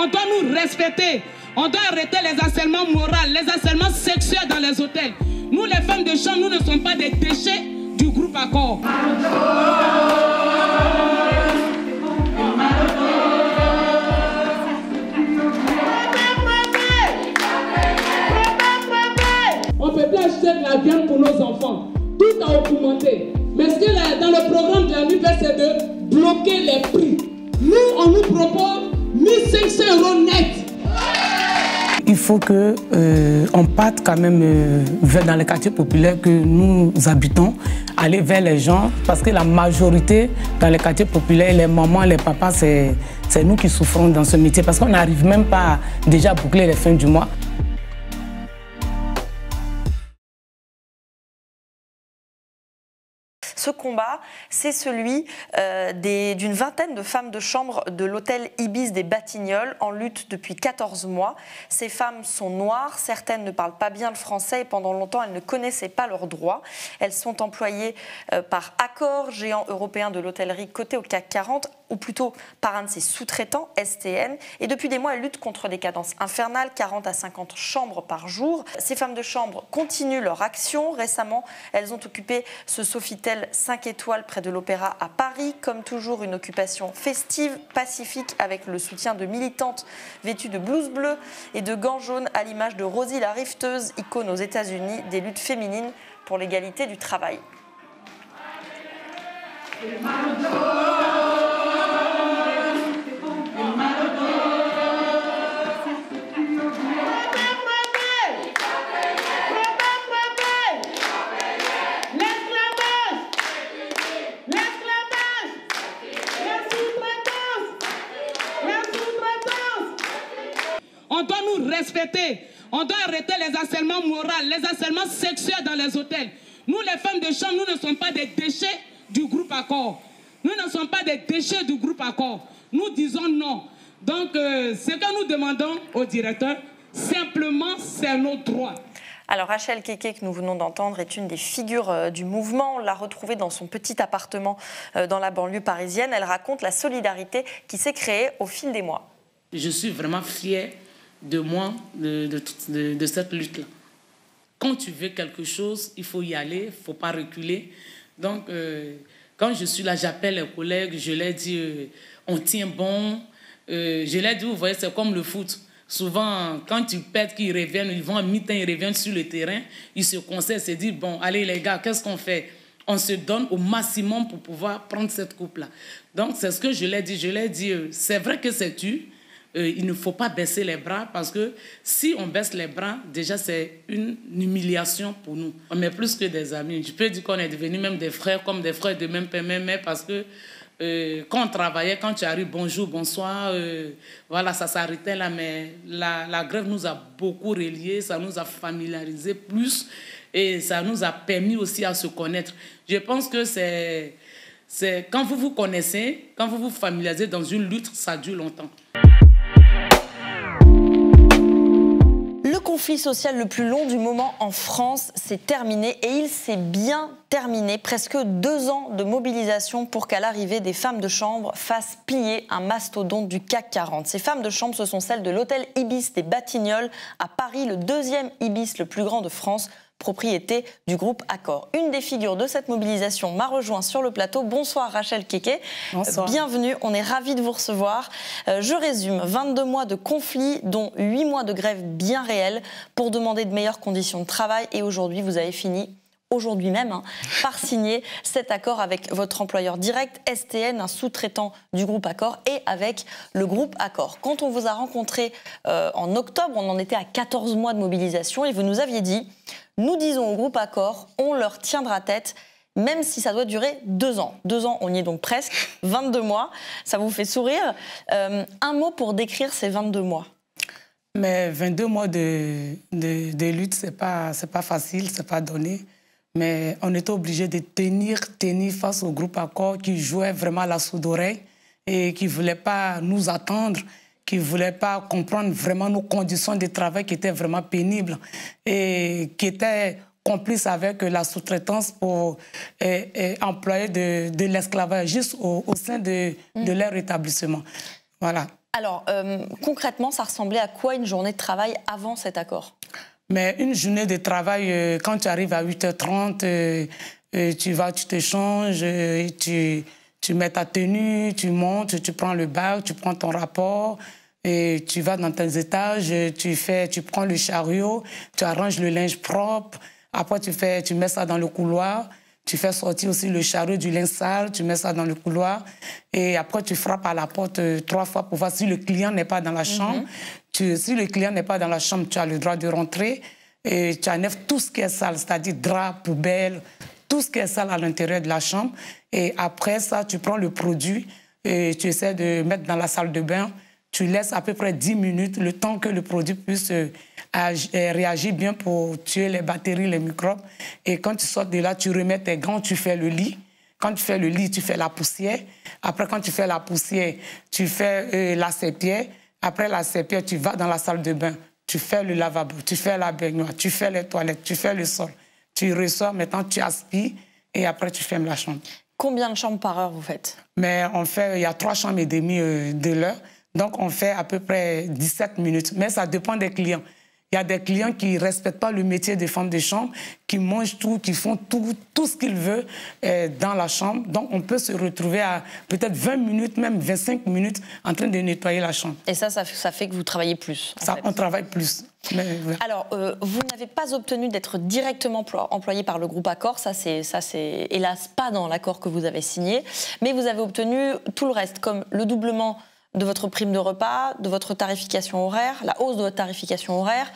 On doit nous respecter. On doit arrêter les harcèlements moraux, les harcèlements sexuels dans les hôtels. Nous, les femmes de chambre, nous ne sommes pas des déchets du groupe Accor. On ne peut plus acheter de la viande pour nos enfants. Tout a augmenté. Mais ce qu'il y a dans le programme de la NUPES, c'est de bloquer les prix. Nous, on nous propose 1500 € net. Il faut qu'on parte quand même dans les quartiers populaires que nous habitons, aller vers les gens, parce que la majorité dans les quartiers populaires, les mamans, les papas, c'est nous qui souffrons dans ce métier, parce qu'on n'arrive même pas déjà à boucler les fins du mois. Ce combat, c'est celui d'une vingtaine de femmes de chambre de l'hôtel Ibis des Batignolles en lutte depuis 14 mois. Ces femmes sont noires, certaines ne parlent pas bien le français et pendant longtemps elles ne connaissaient pas leurs droits. Elles sont employées par Accor, géant européen de l'hôtellerie coté au CAC 40, ou plutôt par un de ses sous-traitants, STN. Et depuis des mois, elles luttent contre des cadences infernales, 40 à 50 chambres par jour. Ces femmes de chambre continuent leur action. Récemment, elles ont occupé ce Sofitel 5 étoiles près de l'Opéra à Paris. Comme toujours, une occupation festive, pacifique, avec le soutien de militantes vêtues de blouses bleues et de gants jaunes, à l'image de Rosie la rifteuse, icône aux États-Unis des luttes féminines pour l'égalité du travail. On doit nous respecter. On doit arrêter les harcèlements moraux, les harcèlements sexuels dans les hôtels. Nous, les femmes de chambre, nous ne sommes pas des déchets du groupe Accor. Nous ne sommes pas des déchets du groupe Accor. Nous disons non. Donc, ce que nous demandons au directeur, simplement, c'est nos droits. Alors Rachel Keke, que nous venons d'entendre, est une des figures du mouvement. On l'a retrouvée dans son petit appartement dans la banlieue parisienne. Elle raconte la solidarité qui s'est créée au fil des mois. Je suis vraiment fière de moi, de cette lutte-là. Quand tu veux quelque chose, il faut y aller, il ne faut pas reculer. Donc, quand je suis là, j'appelle les collègues, je leur dis, on tient bon. Je leur dis, vous voyez, c'est comme le foot. Souvent, quand tu perds, qu'ils reviennent, ils vont à mi-temps, ils reviennent sur le terrain, ils se conseillent, se disent, bon, allez les gars, qu'est-ce qu'on fait? On se donne au maximum pour pouvoir prendre cette coupe-là. Donc, c'est ce que je leur dis. Je leur dis, c'est vrai que c'est dur. Il ne faut pas baisser les bras parce que si on baisse les bras, déjà c'est une humiliation pour nous. On est plus que des amis. Je peux dire qu'on est devenus même des frères, comme des frères de même père, même mère, parce que quand on travaillait, quand tu arrives, bonjour, bonsoir, voilà, ça s'arrêtait là, mais la grève nous a beaucoup reliés, ça nous a familiarisés plus et ça nous a permis aussi à se connaître. Je pense que c'est quand vous vous connaissez, quand vous vous familiarisez dans une lutte, ça dure longtemps. Le conflit social le plus long du moment en France s'est terminé et il s'est bien terminé. Presque 2 ans de mobilisation pour qu'à l'arrivée des femmes de chambre fassent plier un mastodonte du CAC 40. Ces femmes de chambre, ce sont celles de l'hôtel Ibis des Batignolles à Paris, le 2e Ibis le plus grand de France, propriété du groupe Accor. Une des figures de cette mobilisation m'a rejoint sur le plateau. Bonsoir Rachel Keke. Bonsoir. Bienvenue, on est ravis de vous recevoir. Je résume, 22 mois de conflit, dont 8 mois de grève bien réelle pour demander de meilleures conditions de travail. Et aujourd'hui, vous avez fini, aujourd'hui même, par signer cet accord avec votre employeur direct, STN, un sous-traitant du groupe Accor, et avec le groupe Accor. Quand on vous a rencontré en octobre, on en était à 14 mois de mobilisation et vous nous aviez dit... Nous disons au groupe Accor, on leur tiendra tête, même si ça doit durer 2 ans. 2 ans, on y est donc presque, 22 mois, ça vous fait sourire. Un mot pour décrire ces 22 mois. Mais 22 mois de lutte, c'est pas facile, c'est pas donné. Mais on était obligé de tenir face au groupe Accor qui jouait vraiment la sourde oreille et qui ne voulait pas nous attendre, qui ne voulaient pas comprendre vraiment nos conditions de travail qui étaient vraiment pénibles et qui étaient complices avec la sous-traitance pour employer de l'esclavage juste au sein de leur établissement. Voilà. Alors, concrètement, ça ressemblait à quoi une journée de travail avant cet accord? Mais une journée de travail, quand tu arrives à 8h30, tu vas, tu te changes, tu mets ta tenue, tu montes, tu prends le bac, tu prends ton rapport, et tu vas dans tes étages, tu prends le chariot, tu arranges le linge propre, après tu mets ça dans le couloir, tu fais sortir aussi le chariot du linge sale, tu mets ça dans le couloir, et après tu frappes à la porte 3 fois pour voir si le client n'est pas dans la chambre. Si le client n'est pas dans la chambre, tu as le droit de rentrer, et tu enlèves tout ce qui est sale, c'est-à-dire drap, poubelle, tout ce qui est sale à l'intérieur de la chambre. Et après ça, tu prends le produit et tu essaies de mettre dans la salle de bain. Tu laisses à peu près 10 minutes, le temps que le produit puisse réagir bien pour tuer les bactéries, les microbes. Et quand tu sors de là, tu remets tes gants, tu fais le lit. Quand tu fais le lit, tu fais la poussière. Après, quand tu fais la poussière, tu fais la serpillère. Après la serpillère, tu vas dans la salle de bain. Tu fais le lavabo, tu fais la baignoire, tu fais les toilettes, tu fais le sol. Tu ressors, maintenant tu aspires et après tu fermes la chambre. Combien de chambres par heure vous faites? Mais il y a 3 chambres et demie de l'heure. Donc on fait à peu près 17 minutes. Mais ça dépend des clients. Il y a des clients qui ne respectent pas le métier de femme de chambre, qui mangent tout, qui font tout ce qu'ils veulent dans la chambre. Donc on peut se retrouver à peut-être 20 minutes, même 25 minutes en train de nettoyer la chambre. Et ça fait que vous travaillez plus? On travaille plus. Mais, ouais. Alors, vous n'avez pas obtenu d'être directement employé par le groupe Accor, ça c'est hélas pas dans l'accord que vous avez signé, mais vous avez obtenu tout le reste, comme le doublement de votre prime de repas, de votre tarification horaire, la hausse de votre tarification horaire,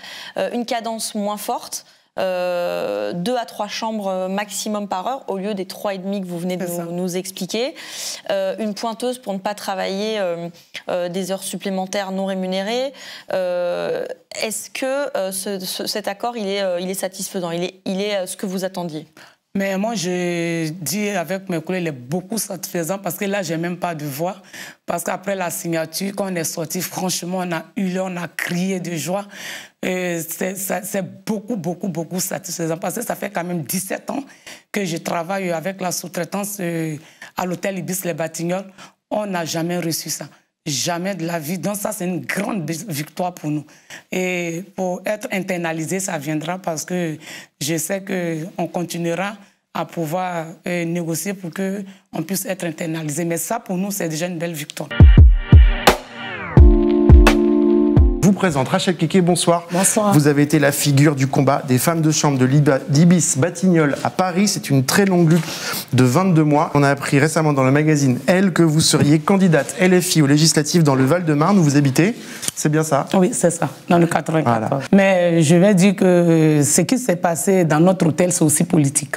une cadence moins forte, 2 à 3 chambres maximum par heure, au lieu des 3,5 que vous venez de nous expliquer, une pointeuse pour ne pas travailler des heures supplémentaires non rémunérées. Est-ce que cet accord, il est satisfaisant, il est ce que vous attendiez? Mais moi, je dis avec mes collègues, il est beaucoup satisfaisant parce que là, je n'ai même pas de voix. Parce qu'après la signature, quand on est sorti, franchement, on a hurlé, on a crié de joie. C'est beaucoup satisfaisant parce que ça fait quand même 17 ans que je travaille avec la sous-traitance à l'hôtel Ibis Les Batignolles. On n'a jamais reçu ça. Jamais de la vie. Donc ça, c'est une grande victoire pour nous. Et pour être internalisé, ça viendra parce que je sais qu'on continuera à pouvoir négocier pour qu'on puisse être internalisé. Mais ça, pour nous, c'est déjà une belle victoire. Je vous présente Rachel Keke, bonsoir. Bonsoir. Vous avez été la figure du combat des femmes de chambre d'Ibis Batignolles à Paris. C'est une très longue lutte de 22 mois. On a appris récemment dans le magazine Elle que vous seriez candidate LFI aux législatives dans le Val-de-Marne où vous habitez. C'est bien ça? Oui, c'est ça, dans le 94. Voilà. Mais je vais dire que ce qui s'est passé dans notre hôtel, c'est aussi politique.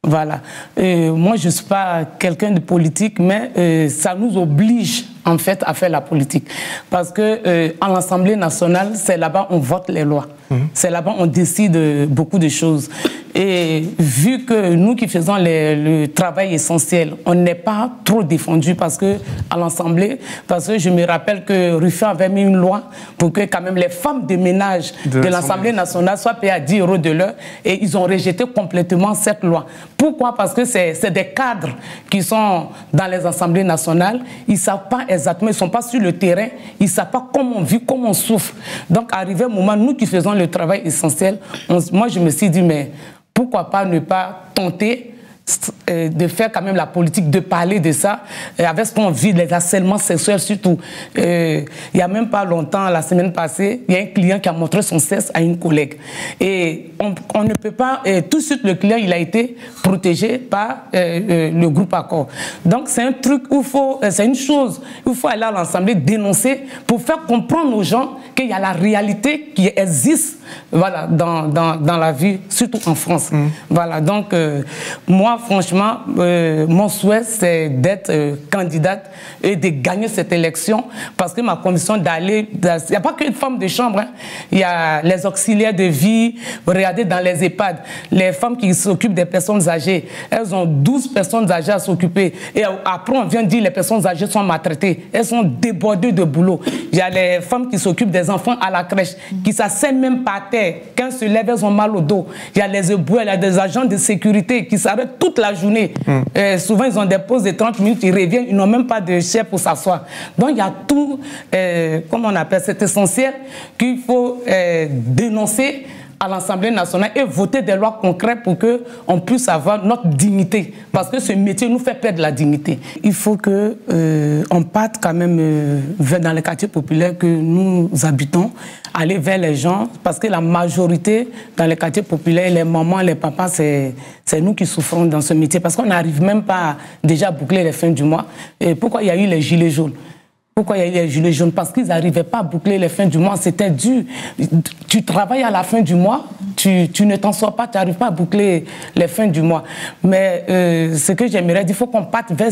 Voilà. Moi, je ne suis pas quelqu'un de politique, mais ça nous oblige en fait à faire la politique. Parce que à l'Assemblée nationale, c'est là-bas on vote les lois. C'est là-bas on décide beaucoup de choses. Et vu que nous qui faisons le travail essentiel, on n'est pas trop défendus parce que à l'Assemblée, parce que je me rappelle que Ruffin avait mis une loi pour que quand même les femmes de ménage de l'Assemblée nationale soient payées à 10 € de l'heure et ils ont rejeté complètement cette loi. Pourquoi? Parce que c'est des cadres qui sont dans les assemblées nationales, ils ne savent pas exactement, ils ne sont pas sur le terrain, ils ne savent pas comment on vit, comment on souffre. Donc, arrivé un moment, nous qui faisons le travail essentiel, moi je me suis dit, mais pourquoi pas ne pas tenter de faire quand même la politique, de parler de ça, avec ce qu'on vit, les harcèlements sexuels surtout. Il n'y a même pas longtemps, la semaine passée, il y a un client qui a montré son sexe à une collègue. Et on ne peut pas... tout de suite, le client, il a été protégé par le groupe Accor. Donc, c'est un truc où c'est une chose où il faut aller à l'Assemblée dénoncer pour faire comprendre aux gens qu'il y a la réalité qui existe, voilà, dans la vie, surtout en France. Voilà, donc, moi, franchement, mon souhait, c'est d'être candidate et de gagner cette élection parce que ma condition d'aller... Il n'y a pas qu'une femme de chambre, hein. Il y a les auxiliaires de vie. Regardez dans les EHPAD, les femmes qui s'occupent des personnes âgées, elles ont 12 personnes âgées à s'occuper. Et après, on vient dire que les personnes âgées sont maltraitées. Elles sont débordées de boulot. Il y a les femmes qui s'occupent des enfants à la crèche, qui s'asseyent même par terre. Quand elles se lèvent, elles ont mal au dos. Il y a les éboueurs, il y a des agents de sécurité qui s'arrêtent toute la journée. Souvent, ils ont des pauses de 30 minutes, ils reviennent, ils n'ont même pas de chaise pour s'asseoir. Donc, il y a tout, comment on appelle, c'est essentiel qu'il faut dénoncer à l'Assemblée nationale et voter des lois concrètes pour qu'on puisse avoir notre dignité. Parce que ce métier nous fait perdre la dignité. Il faut qu'on parte quand même dans les quartiers populaires que nous habitons, aller vers les gens, parce que la majorité dans les quartiers populaires, les mamans, les papas, c'est nous qui souffrons dans ce métier. Parce qu'on n'arrive même pas déjà à boucler les fins du mois. Et pourquoi il y a eu les gilets jaunes? Pourquoi il y a eu les gilets jaunes? Parce qu'ils n'arrivaient pas à boucler les fins du mois. C'était dur. Tu travailles à la fin du mois, tu ne t'en sors pas, tu n'arrives pas à boucler les fins du mois. Mais ce que j'aimerais dire, il faut qu'on parte vers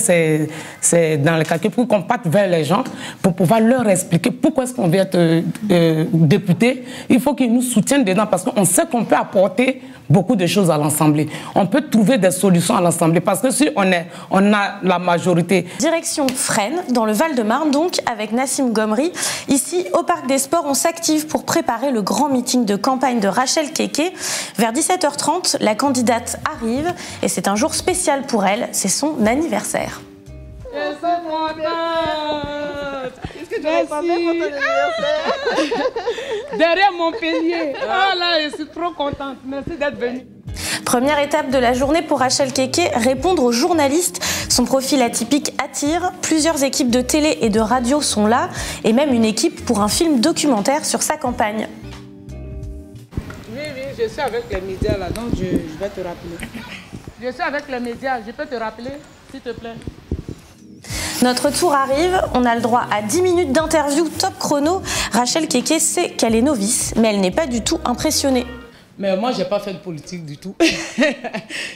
dans les quartiers, pour qu'on parte vers les gens, pour pouvoir leur expliquer pourquoi est-ce qu'on veut être député. Il faut qu'ils nous soutiennent dedans, parce qu'on sait qu'on peut apporter beaucoup de choses à l'Assemblée. On peut trouver des solutions à l'Assemblée, parce que si on a la majorité. Direction Fresnes, dans le Val-de-Marne, donc, avec Nassim Gomri. Ici, au Parc des Sports, on s'active pour préparer le grand meeting de campagne de Rachel Keke. Vers 17h30, la candidate arrive et c'est un jour spécial pour elle. C'est son anniversaire. Est-ce que tu vas pas faire pour ton anniversaire? Derrière Montpellier. Ah là, je suis trop contente. Merci d'être venue. Première étape de la journée pour Rachel Keke, répondre aux journalistes. Son profil atypique attire. Plusieurs équipes de télé et de radio sont là, et même une équipe pour un film documentaire sur sa campagne. Oui, je suis avec les médias là, donc je vais te rappeler. Je suis avec les médias, je peux te rappeler, s'il te plaît. Notre tour arrive, on a le droit à 10 minutes d'interview top chrono. Rachel Keke sait qu'elle est novice, mais elle n'est pas du tout impressionnée. Mais moi, je n'ai pas fait de politique du tout.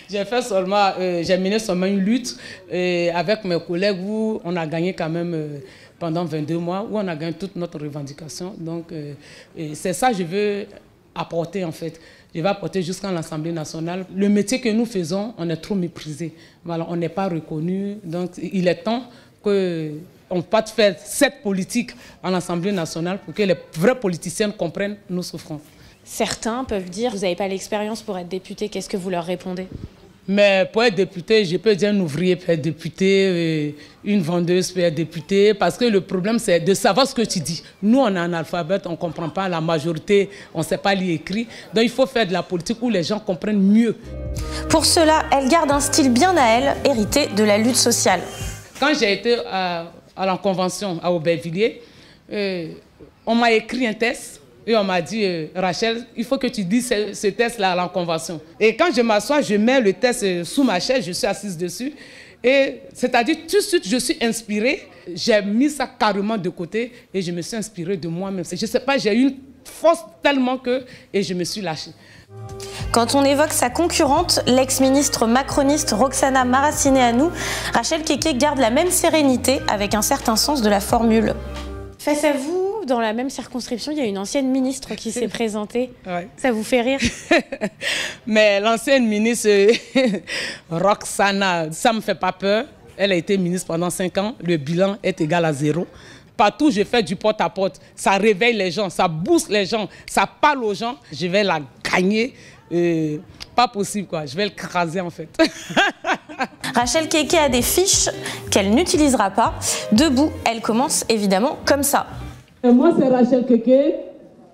J'ai mené seulement une lutte avec mes collègues où on a gagné quand même pendant 22 mois, où on a gagné toute notre revendication. Donc, c'est ça que je veux apporter en fait. Je vais apporter jusqu'à l'Assemblée nationale. Le métier que nous faisons, on est trop méprisé. Voilà, on n'est pas reconnu. Donc, il est temps qu'on parte faire cette politique à l'Assemblée nationale pour que les vrais politiciens comprennent nos souffrances. Certains peuvent dire, vous n'avez pas l'expérience pour être député, qu'est-ce que vous leur répondez? Mais pour être député, je peux dire un ouvrier peut être député, une vendeuse peut être députée, parce que le problème c'est de savoir ce que tu dis. Nous on est analphabètes, on ne comprend pas, la majorité, on ne sait pas lire écrit, donc il faut faire de la politique où les gens comprennent mieux. Pour cela, elle garde un style bien à elle, hérité de la lutte sociale. Quand j'ai été à la convention à Aubervilliers, on m'a écrit un test. Et on m'a dit, Rachel, il faut que tu dises ce test-là à la convention. Et quand je m'assois, je mets le test sous ma chaise, je suis assise dessus. Et c'est-à-dire, tout de suite, je suis inspirée. J'ai mis ça carrément de côté et je me suis inspirée de moi-même. Je ne sais pas, j'ai eu une force tellement que... Et je me suis lâchée. Quand on évoque sa concurrente, l'ex-ministre macroniste Roxana Maracineanu, Rachel Keke garde la même sérénité avec un certain sens de la formule. Face à vous, dans la même circonscription, il y a une ancienne ministre qui s'est présentée. Ouais. Ça vous fait rire? Mais l'ancienne ministre, Roxana, ça ne me fait pas peur. Elle a été ministre pendant 5 ans. Le bilan est égal à 0. Partout, je fais du porte-à-porte. Ça réveille les gens, ça booste les gens, ça parle aux gens. Je vais la gagner. Pas possible, quoi. Je vais le craser, en fait. Rachel Keke a des fiches qu'elle n'utilisera pas. Debout, elle commence évidemment comme ça. Moi, c'est Rachel Keke.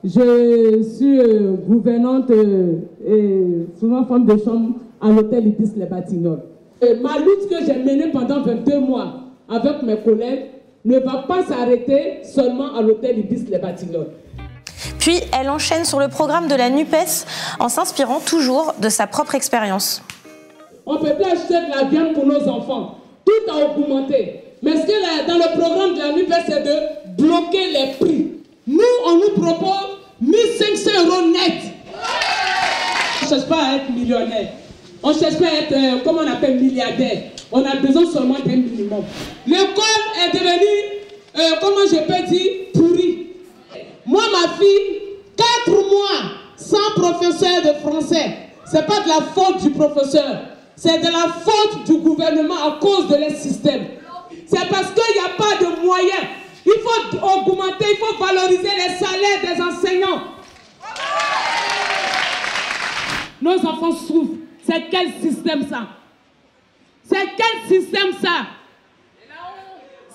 Je suis gouvernante et souvent femme de chambre à l'hôtel Ibis Les Batignolles. Ma lutte que j'ai menée pendant 22 mois avec mes collègues ne va pas s'arrêter seulement à l'hôtel Ibis Les Batignolles. Puis, elle enchaîne sur le programme de la NUPES en s'inspirant toujours de sa propre expérience. On ne peut plus acheter de la viande pour nos enfants. Tout a augmenté. Mais ce que dans le programme de la NUPES, c'est de bloquer les prix. Nous, on nous propose 1 500 € net. On ne cherche pas à être millionnaire. On ne cherche pas à être, comment on appelle, milliardaire. On a besoin seulement d'un minimum. L'école est devenue, comment je peux dire, pourrie. Moi, ma fille, 4 mois sans professeur de français. Ce n'est pas de la faute du professeur. C'est de la faute du gouvernement à cause de leur système. C'est parce qu'il n'y a pas de moyens. Il faut augmenter, il faut valoriser les salaires des enseignants. Nos enfants souffrent. C'est quel système ça? C'est quel système ça?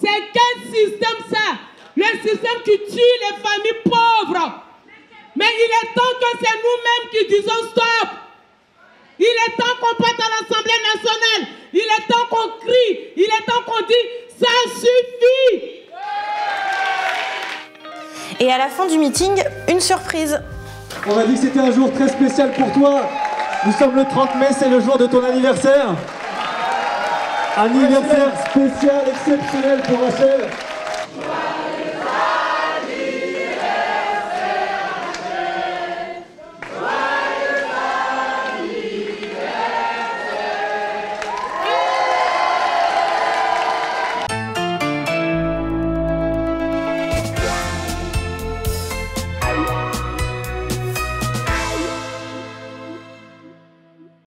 C'est quel système ça? Le système qui tue les familles pauvres. Mais il est temps que c'est nous-mêmes qui disons stop. Il est temps qu'on parte à l'Assemblée nationale. Il est temps qu'on crie. Il est temps qu'on dit ça suffit. Et à la fin du meeting, une surprise. On m'a dit que c'était un jour très spécial pour toi. Nous sommes le 30 mai, c'est le jour de ton anniversaire. Anniversaire spécial, exceptionnel pour Rachel.